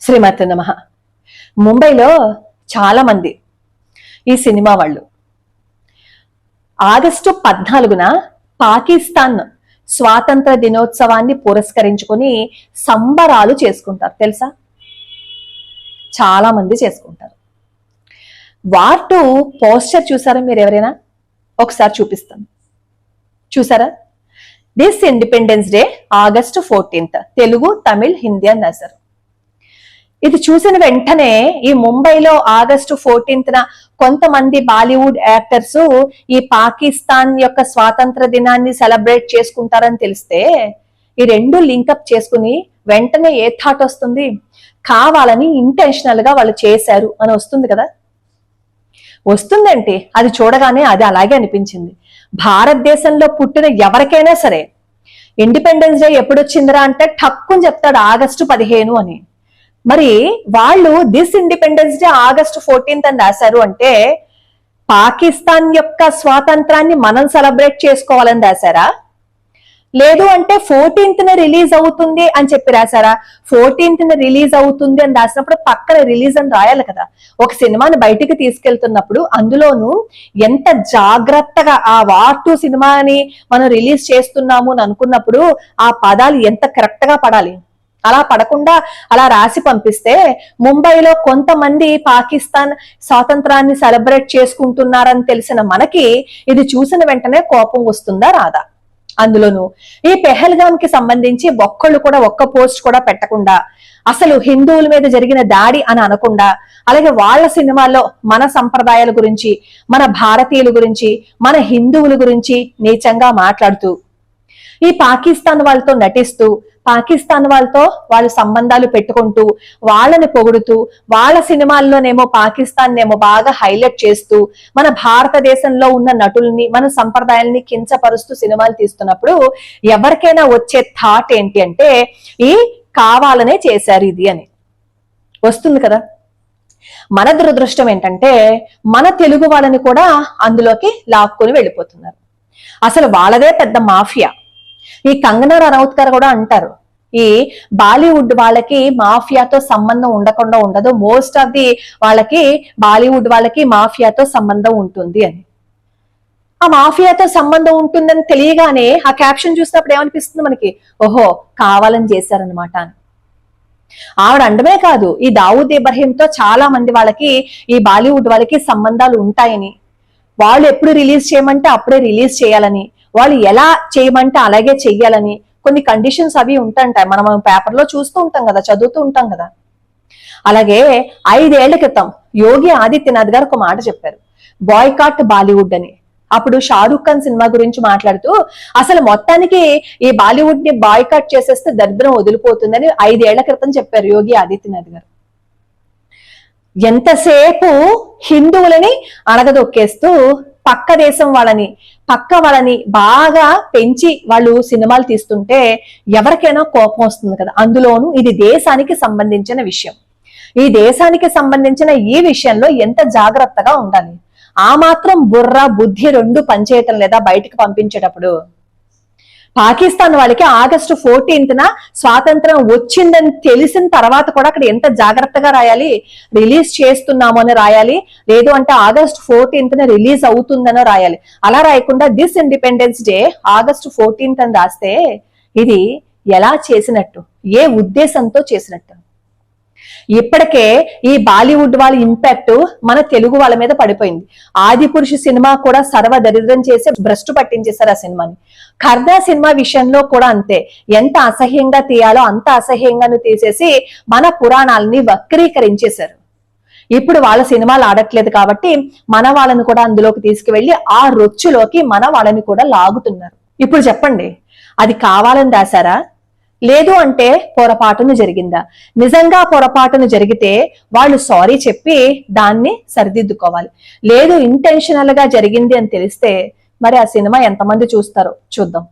శ్రీమతి నమః. ముంబైలో చాలా మంది ఈ సినిమా వాళ్ళు ఆగస్టు 14న పాకిస్తాన్ స్వాతంత్ర దినోత్సవాన్ని పురస్కరించుకొని సంబరాలు చేసుకుంటారు. తెలుసా? చాలా మంది చేసుకుంటారు. వార్ 2 పోస్టర్ చూసారా మీరు ఎవరైనా? ఒకసారి చూపిస్తాను. చూసారా? This independence day August 14th, Telugu, Tamil, Hindi అని రాశారు. ఇది చూసిన వెంటనే ఈ ముంబైలో ఆగస్టు 14th కొంతమంది బాలీవుడ్ యాక్టర్స్ ఈ పాకిస్తాన్ యొక్క స్వాతంత్ర దినాన్ని సెలబ్రేట్ చేసుకుంటారని తెలిస్తే ఈ రెండు లింకప్ చేసుకుని వెంటనే ఏ థాట్ వస్తుంది? కావాలని ఇంటెన్షనల్ గా వాళ్ళు చేశారు అని వస్తుంది కదా. వస్తుందంటే అది చూడగానే అది అలాగే అనిపించింది. భారతదేశంలో పుట్టిన ఎవరికైనా సరే ఇండిపెండెన్స్ డే ఎప్పుడు వచ్చిందిరా అంటే ఠక్కుని చెప్తాడు ఆగస్టు 15 అని. మరి వాళ్ళు this independence day August 14th అని రాశారు అంటే పాకిస్తాన్ యొక్క స్వాతంత్రాన్ని మనం సెలబ్రేట్ చేసుకోవాలని రాశారా? లేదు అంటే 14th రిలీజ్ అవుతుంది అని చెప్పి రాశారా? 14th రిలీజ్ అవుతుంది అని రాసినప్పుడు పక్కన రిలీజ్ అని రాయాలి కదా. ఒక సినిమాని బయటికి తీసుకెళ్తున్నప్పుడు అందులోనూ ఎంత జాగ్రత్తగా ఆ వార్ 2 సినిమాని మనం రిలీజ్ చేస్తున్నాము అని అనుకున్నప్పుడు ఆ పదాలు ఎంత కరెక్ట్ గా పడాలి. అలా పడకుండా అలా రాసి పంపిస్తే ముంబైలో కొంతమంది పాకిస్తాన్ స్వాతంత్రాన్ని సెలబ్రేట్ చేసుకుంటున్నారని తెలిసిన మనకి ఇది చూసిన వెంటనే కోపం వస్తుందా రాదా? అందులోనూ ఈ పెహల్గామ్ కి సంబంధించి ఒక్కళ్ళు కూడా ఒక్క పోస్ట్ కూడా పెట్టకుండా, అసలు హిందువుల మీద జరిగిన దాడి అని అనకుండా, అలాగే వాళ్ళ సినిమాల్లో మన సంప్రదాయాల గురించి, మన భారతీయుల గురించి, మన హిందువుల గురించి నీచంగా మాట్లాడుతూ ఈ పాకిస్తాన్ వాళ్ళతో నటిస్తూ పాకిస్తాన్ వాళ్ళతో వాళ్ళు సంబంధాలు పెట్టుకుంటూ వాళ్ళని పొగుడుతూ వాళ్ళ సినిమాల్లోనేమో పాకిస్తాన్ ఏమో బాగా హైలైట్ చేస్తూ మన భారతదేశంలో ఉన్న నటుల్ని మన సంప్రదాయాల్ని కించపరుస్తూ సినిమాలు తీస్తున్నప్పుడు ఎవరికైనా వచ్చే థాట్ ఏంటి అంటే ఈ కావాలనే చేశారు ఇది అని వస్తుంది కదా. మన దురదృష్టం ఏంటంటే మన తెలుగు వాళ్ళని కూడా అందులోకి లాక్కొని వెళ్ళిపోతున్నారు. అసలు వాళ్ళదే పెద్ద మాఫియా. ఈ కంగనా రనౌత్ గారు కూడా అంటారు ఈ బాలీవుడ్ వాళ్ళకి మాఫియాతో సంబంధం ఉండకుండా ఉండదు, మోస్ట్ ఆఫ్ ది వాళ్ళకి బాలీవుడ్ వాళ్ళకి మాఫియాతో సంబంధం ఉంటుంది అని. ఆ మాఫియాతో సంబంధం ఉంటుందని తెలియగానే ఆ క్యాప్షన్ చూసినప్పుడు ఏమనిపిస్తుంది మనకి? ఓహో, కావాలని చేశారనమాట అని. ఆవిడ అండమే కాదు, ఈ దావూద్ ఇబ్రహీంతో చాలా మంది వాళ్ళకి ఈ బాలీవుడ్ వాళ్ళకి సంబంధాలు ఉంటాయని, వాళ్ళు ఎప్పుడు రిలీజ్ చేయమంటే అప్పుడే రిలీజ్ చేయాలని, వాళ్ళు ఎలా చేయమంటే అలాగే చెయ్యాలని కొన్ని కండిషన్స్ అవి ఉంటాయి. మనం పేపర్లో చూస్తూ ఉంటాం కదా, చదువుతూ ఉంటాం కదా. అలాగే 5 ఏళ్ల క్రితం యోగి ఆదిత్యనాథ్ గారు ఒక మాట చెప్పారు, బాయ్కాట్ బాలీవుడ్ అని. అప్పుడు షారూఖ్ ఖాన్ సినిమా గురించి మాట్లాడుతూ అసలు మొత్తానికి ఈ బాలీవుడ్ ని బాయ్కాట్ చేసేస్తే దరిద్రం వదిలిపోతుందని 5 ఏళ్ల క్రితం చెప్పారు యోగి ఆదిత్యనాథ్ గారు. ఎంతసేపు హిందువులని అణగదొక్కేస్తూ పక్క దేశం వాళ్ళని బాగా పెంచి వాళ్ళు సినిమాలు తీస్తుంటే ఎవరికైనా కోపం వస్తుంది కదా. అందులోనూ ఇది దేశానికి సంబంధించిన విషయం. ఈ దేశానికి సంబంధించిన ఈ విషయంలో ఎంత జాగ్రత్తగా ఉండాలి. ఆ మాత్రం బుర్ర బుద్ధి రెండు పనిచేయటం లేదా బయటకు పంపించేటప్పుడు? పాకిస్తాన్ వాళ్ళకి ఆగస్టు 14th స్వాతంత్రం వచ్చిందని తెలిసిన తర్వాత కూడా అక్కడ ఎంత జాగ్రత్తగా రాయాలి. రిలీజ్ చేస్తున్నాము అని రాయాలి, లేదు అంటే ఆగస్టు 14th రిలీజ్ అవుతుందని రాయాలి. అలా రాయకుండా this independence day August 14th అని రాస్తే ఇది ఎలా చేసినట్టు? ఏ ఉద్దేశంతో చేసినట్టు? ఇప్పటికే ఈ బాలీవుడ్ వాళ్ళ ఇంపాక్ట్ మన తెలుగు వాళ్ళ మీద పడిపోయింది. ఆదిపురుషు సినిమా కూడా సర్వదరిద్రం చేసి భ్రష్టు పట్టించేశారు ఆ సినిమాని. ఖర్దా సినిమా విషయంలో కూడా అంతే, ఎంత అసహ్యంగా తీయాలో అంత అసహ్యంగాను తీసేసి మన పురాణాలని వక్రీకరించేశారు. ఇప్పుడు వాళ్ళ సినిమాలు ఆడట్లేదు కాబట్టి మన వాళ్ళని కూడా అందులోకి తీసుకువెళ్లి ఆ రొచ్చులోకి మన వాళ్ళని కూడా లాగుతున్నారు. ఇప్పుడు చెప్పండి, అది కావాలని రాశారా? లేదు అంటే పొరపాటును జరిగిందా? నిజంగా పొరపాటును జరిగితే వాళ్ళు సారీ చెప్పి దాన్ని సరిదిద్దుకోవాలి. లేదు ఇంటెన్షనల్ గా జరిగింది అని తెలిస్తే మరి ఆ సినిమా ఎంతమంది చూస్తారో చూద్దాం.